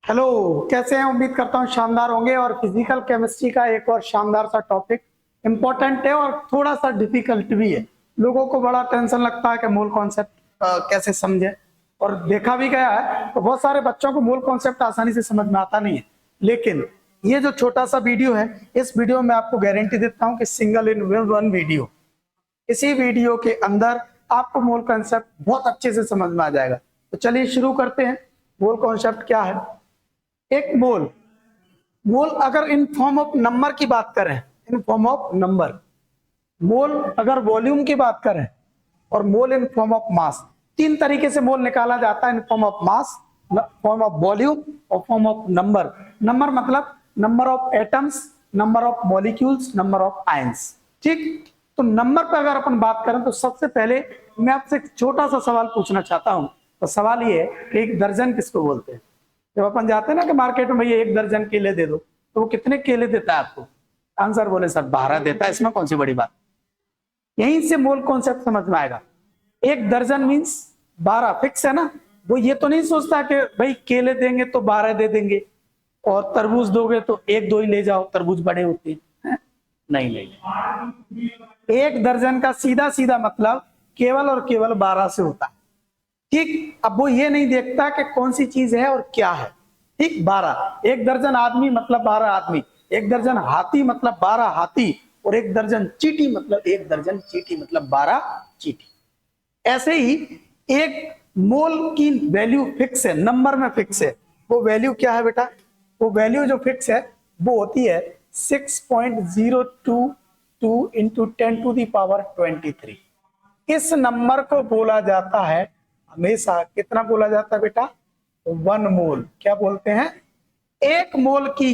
Hello, कैसे हैं? उम्मीद करता हूँ शानदार होंगे। और फिजिकल केमिस्ट्री का एक और शानदार सा टॉपिक इम्पोर्टेंट है और थोड़ा सा डिफिकल्ट भी है। लोगों को बड़ा टेंशन लगता है कि मूल कॉन्सेप्ट कैसे समझे, और देखा भी गया है तो बहुत सारे बच्चों को मूल कॉन्सेप्ट आसानी से समझ में आता नहीं है। लेकिन ये जो छोटा सा वीडियो है, इस वीडियो में आपको गारंटी देता हूँ कि सिंगल इन वन वीडियो, इसी वीडियो के अंदर आपको मूल कॉन्सेप्ट बहुत अच्छे से समझ में आ जाएगा। तो चलिए शुरू करते हैं। मूल कॉन्सेप्ट क्या है? एक मोल, मोल अगर इन फॉर्म ऑफ नंबर की बात करें, इन फॉर्म ऑफ नंबर, मोल अगर वॉल्यूम की बात करें, और मोल इन फॉर्म ऑफ मास, तीन तरीके से मोल निकाला जाता है। In form of mass, form of volume और फॉर्म ऑफ नंबर। नंबर मतलब number of atoms, number of molecules, number of ions. ठीक, तो नंबर पर अगर अपन बात करें तो सबसे पहले मैं आपसे एक छोटा सा सवाल पूछना चाहता हूं। तो सवाल ये है कि एक दर्जन किसको बोलते हैं? जब अपन जाते हैं ना कि मार्केट में, भैया एक दर्जन केले दे दो, तो वो कितने केले देता है आपको? आंसर बोले सर 12 देता है। इसमें कौन सी बड़ी बात? यहीं से मोल कॉन्सेप्ट समझ में आएगा। एक दर्जन मींस 12 फिक्स है ना। वो ये तो नहीं सोचता कि भाई केले देंगे तो 12 दे देंगे और तरबूज दोगे तो एक दो ही ले जाओ, तरबूज बड़े होते हैं। नहीं नहीं, एक दर्जन का सीधा सीधा मतलब केवल और केवल 12 से होता है। ठीक, अब वो ये नहीं देखता कि कौन सी चीज है और क्या है। ठीक, 12, एक दर्जन आदमी मतलब 12 आदमी, एक दर्जन हाथी मतलब 12 हाथी, और एक दर्जन चीटी मतलब एक दर्जन चीटी मतलब 12 चीटी। ऐसे ही एक मोल की वैल्यू फिक्स है, नंबर में फिक्स है। वो वैल्यू क्या है बेटा? वो वैल्यू जो फिक्स है वो होती है 6.022 इंटू 10⁻23। इस नंबर को बोला जाता है हमेशा, कितना बोला जाता है बेटा? 1 मोल। क्या बोलते हैं? एक मोल की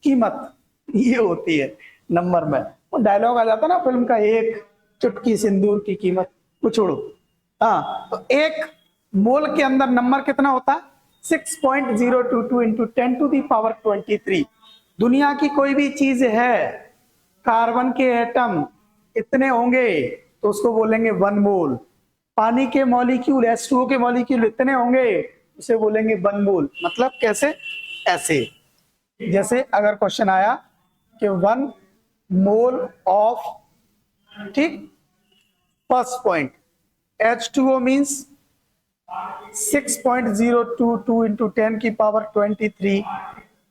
कीमत ये होती है नंबर में। वो डायलॉग आ जाता ना फिल्म का, एक चुटकी सिंदूर की कीमत, वो छोड़ो। हाँ, तो एक मोल के अंदर नंबर कितना होता है? 6.022 इंटू 10⁻23। दुनिया की कोई भी चीज है, कार्बन के एटम इतने होंगे तो उसको बोलेंगे 1 मोल। पानी के मॉलिक्यूल, H2O के मॉलिक्यूल इतने होंगे, उसे बोलेंगे 1 मोल। मतलब कैसे? ऐसे, जैसे अगर क्वेश्चन आया कि 1 मोल ऑफ, ठीक, first point H2O means 6.022 into 10⁻23।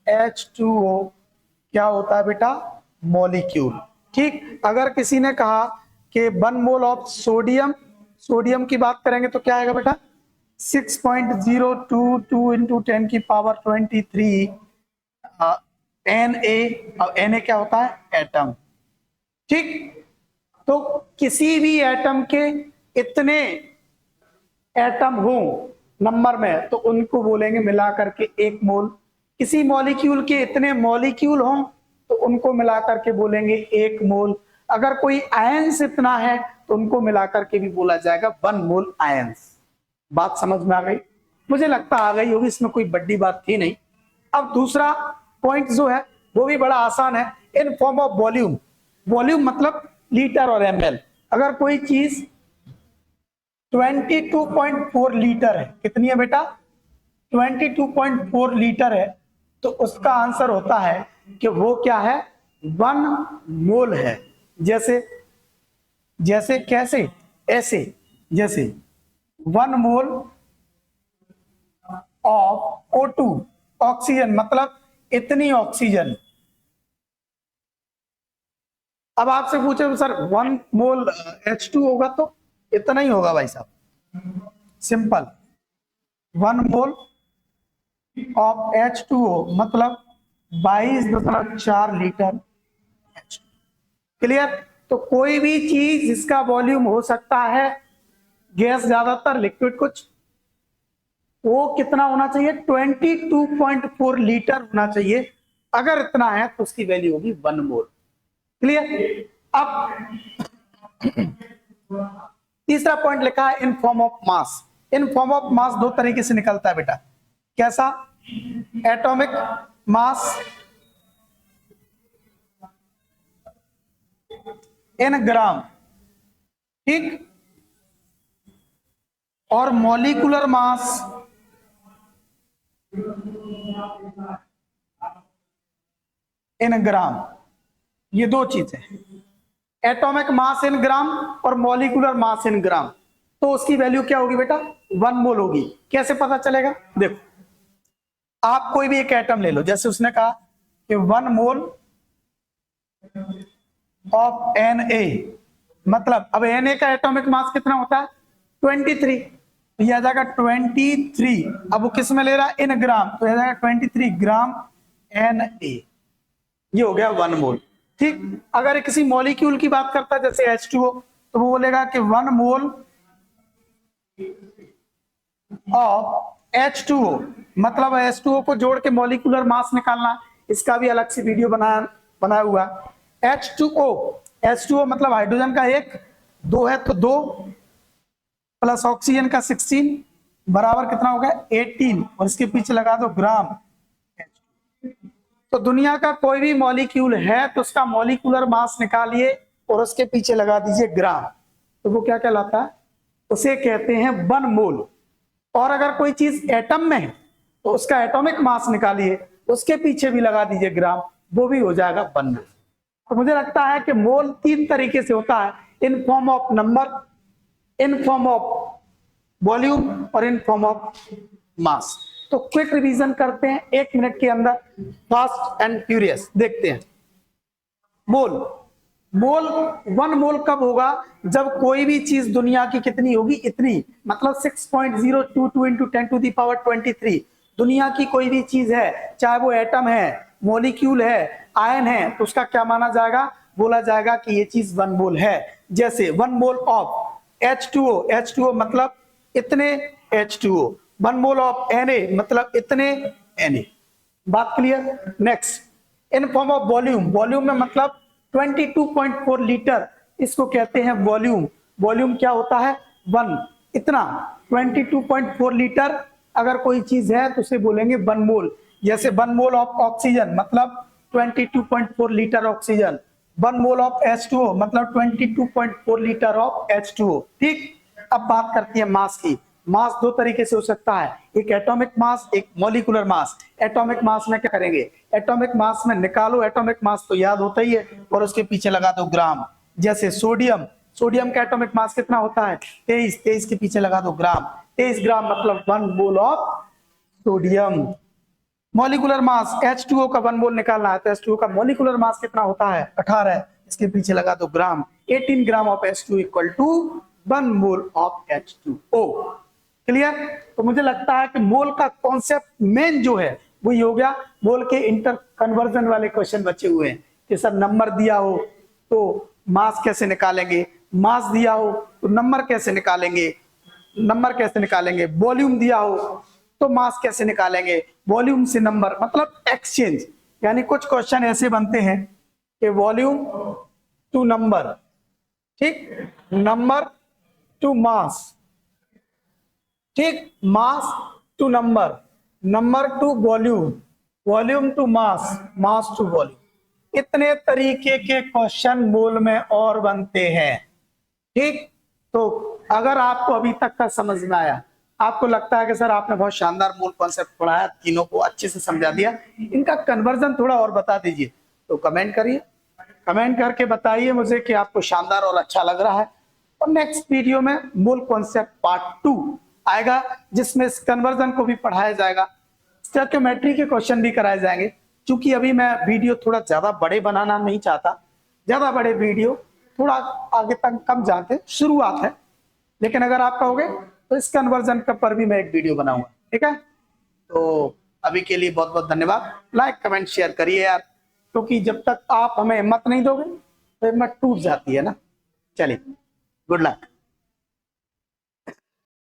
H2O क्या होता है बेटा? मॉलिक्यूल। ठीक, अगर किसी ने कहा कि 1 मोल ऑफ सोडियम, सोडियम की बात करेंगे तो क्या आएगा बेटा? 6.022 इंटू 10⁻23 Na। और Na क्या होता है? एटम। ठीक, तो किसी भी एटम के इतने एटम हो नंबर में तो उनको बोलेंगे मिला करके 1 मोल। किसी मॉलिक्यूल के इतने मॉलिक्यूल हो तो उनको मिला करके बोलेंगे 1 मोल। अगर कोई आयंस इतना है तो उनको मिला करके भी बोला जाएगा 1 मोल आयंस। बात समझ में आ गई? मुझे लगता आ गई होगी, इसमें कोई बड़ी बात थी नहीं। अब दूसरा पॉइंट जो है वो भी बड़ा आसान है, in form of volume. Volume मतलब लीटर और ml। अगर कोई चीज 22.4 लीटर है, कितनी है बेटा? 22.4 लीटर है, तो उसका आंसर होता है कि वो क्या है? 1 मोल है। जैसे जैसे कैसे? ऐसे, जैसे 1 मोल ऑफ O2, ऑक्सीजन मतलब इतनी ऑक्सीजन। अब आपसे पूछे सर 1 मोल H2 होगा तो इतना ही होगा भाई साहब। सिंपल, 1 मोल ऑफ H2O मतलब 22.4 लीटर। क्लियर? तो कोई भी चीज जिसका वॉल्यूम हो सकता है, गैस ज्यादातर, लिक्विड कुछ, वो कितना होना चाहिए? 22.4 लीटर होना चाहिए। अगर इतना है तो उसकी वैल्यू होगी 1 मोल। क्लियर? अब तीसरा पॉइंट लिखा है in form of mass. In form of mass दो तरीके से निकलता है बेटा। कैसा? एटॉमिक मास इन ग्राम, ठीक, और मॉलिक्यूलर मास इन ग्राम, ये दो चीजें, एटॉमिक मास इन ग्राम और मॉलिक्यूलर मास इन ग्राम, तो उसकी वैल्यू क्या होगी बेटा, 1 मोल होगी। कैसे पता चलेगा, देखो आप कोई भी एक एटम ले लो, जैसे उसने कहा कि 1 मोल ऑफ Na, मतलब अब Na का एटॉमिक मास कितना होता है 23, तो यह आ जाएगा 23। अब वो किस में ले रहा है, इन ग्राम, तो यह जाएगा 23 ग्राम Na, ये हो गया 1 मोल। ठीक, अगर किसी मॉलिक्यूल की बात करता है जैसे H2O, तो वो बोलेगा कि 1 मोल ऑफ H2O, मतलब H2O को जोड़ के मॉलिक्यूलर मास निकालना, इसका भी अलग से वीडियो बनाया हुआ। H2O मतलब हाइड्रोजन का 1, 2 है तो 2 प्लस ऑक्सीजन का 16 बराबर कितना हो गया 18, और इसके पीछे लगा दो ग्राम। तो दुनिया का कोई भी मॉलिक्यूल है तो उसका मॉलिक्यूलर मास निकालिए और उसके पीछे लगा दीजिए ग्राम, तो वो क्या कहलाता है, उसे कहते हैं 1 मोल। और अगर कोई चीज एटम में है तो उसका एटॉमिक मास निकालिए, उसके पीछे भी लगा दीजिए ग्राम, वो भी हो जाएगा 1 मोल। तो मुझे लगता है कि मोल 3 तरीके से होता है, in form of number, in form of volume और इन फॉर्म ऑफ मास। तो क्विक रिवीजन करते हैं 1 मिनट के अंदर, फास्ट एंड फ्यूरियस देखते हैं। मोल, मोल 1 मोल कब होगा, जब कोई भी चीज दुनिया की कितनी होगी, इतनी, मतलब 6.022 इंटू 10 टू दी पावर 23 दुनिया की कोई भी चीज है, चाहे वो एटम है, मॉलिक्यूल है, आयन है, तो उसका क्या माना जाएगा, बोला जाएगा कि ये चीज 1 मोल है। जैसे 1 मोल ऑफ H2O, H2O मतलब इतने H2O, 1 मोल ऑफ Na मतलब इतने Na। बात clear. Next, in form of volume, volume में मतलब 22.4 लीटर, इसको कहते हैं वॉल्यूम। वॉल्यूम क्या होता है 1, इतना 22.4 लीटर अगर कोई चीज है तो उसे बोलेंगे 1 मोल। जैसे 1 मोल ऑफ ऑक्सीजन मतलब 22.4 litre oxygen, 1 mole of H2O मतलब 22.4 लीटर ऑफ H2O। ठीक, अब बात करती है मास की। मास 2 तरीके से हो सकता है, एक एटॉमिक मास, एक मॉलिक्यूलर मास। एटॉमिक मास में क्या करेंगे, एटॉमिक मास में निकालो, एटॉमिक मास तो याद होता ही है, और उसके पीछे लगा दो ग्राम। जैसे सोडियम, सोडियम का एटॉमिक मास कितना होता है 23, 23 के पीछे लगा दो ग्राम, 23 ग्राम मतलब 1 mole of sodium. Molecular mass H2O का 1 मोल निकालना है तो H2O का मॉलिक्यूलर मास कितना होता है 18, इसके पीछे लगा दो gram, 18 gram of H2 equal to 1 mole of H2O। Clear. तो मुझे लगता है कि मोल का कॉन्सेप्ट मेन जो है वो ये हो गया। मोल के इंटर कन्वर्जन वाले क्वेश्चन बचे हुए हैं कि सर नंबर दिया हो तो मास कैसे निकालेंगे, मास दिया हो तो नंबर कैसे निकालेंगे, नंबर कैसे निकालेंगे, वॉल्यूम दिया हो तो मास कैसे निकालेंगे, वॉल्यूम से नंबर, मतलब एक्सचेंज। यानी कुछ क्वेश्चन ऐसे बनते हैं कि वॉल्यूम टू नंबर, ठीक, नंबर टू मास, ठीक, mass to number, number to volume, volume to mass, mass to volume. इतने तरीके के क्वेश्चन मोल में और बनते हैं। ठीक, तो अगर आपको अभी तक का समझ में आया, आपको लगता है कि सर आपने बहुत शानदार मोल कॉन्सेप्ट पढ़ाया, तीनों को अच्छे से समझा दिया, इनका कन्वर्जन थोड़ा और बता दीजिए, तो कमेंट करिए, कमेंट करके बताइए मुझे कि आपको शानदार और अच्छा लग रहा है। और नेक्स्ट वीडियो में मोल कॉन्सेप्ट पार्ट 2 आएगा जिसमें इस कन्वर्जन को भी पढ़ाया जाएगा, स्टोइकियोमेट्री के क्वेश्चन भी कराए जाएंगे। क्योंकि अभी मैं वीडियो थोड़ा ज्यादा बड़े बनाना नहीं चाहता, ज्यादा बड़े वीडियो थोड़ा आगे तक कम जाते, शुरुआत है, लेकिन अगर आप कहोगे तो इस कन्वर्जन पर भी मैं एक वीडियो बनाऊंगा। ठीक है, तो अभी के लिए बहुत बहुत धन्यवाद। लाइक कमेंट शेयर करिए यार, क्योंकि जब तक आप हमें हिम्मत नहीं दोगे तो हिम्मत टूट जाती है ना। चलिए, गुड लक।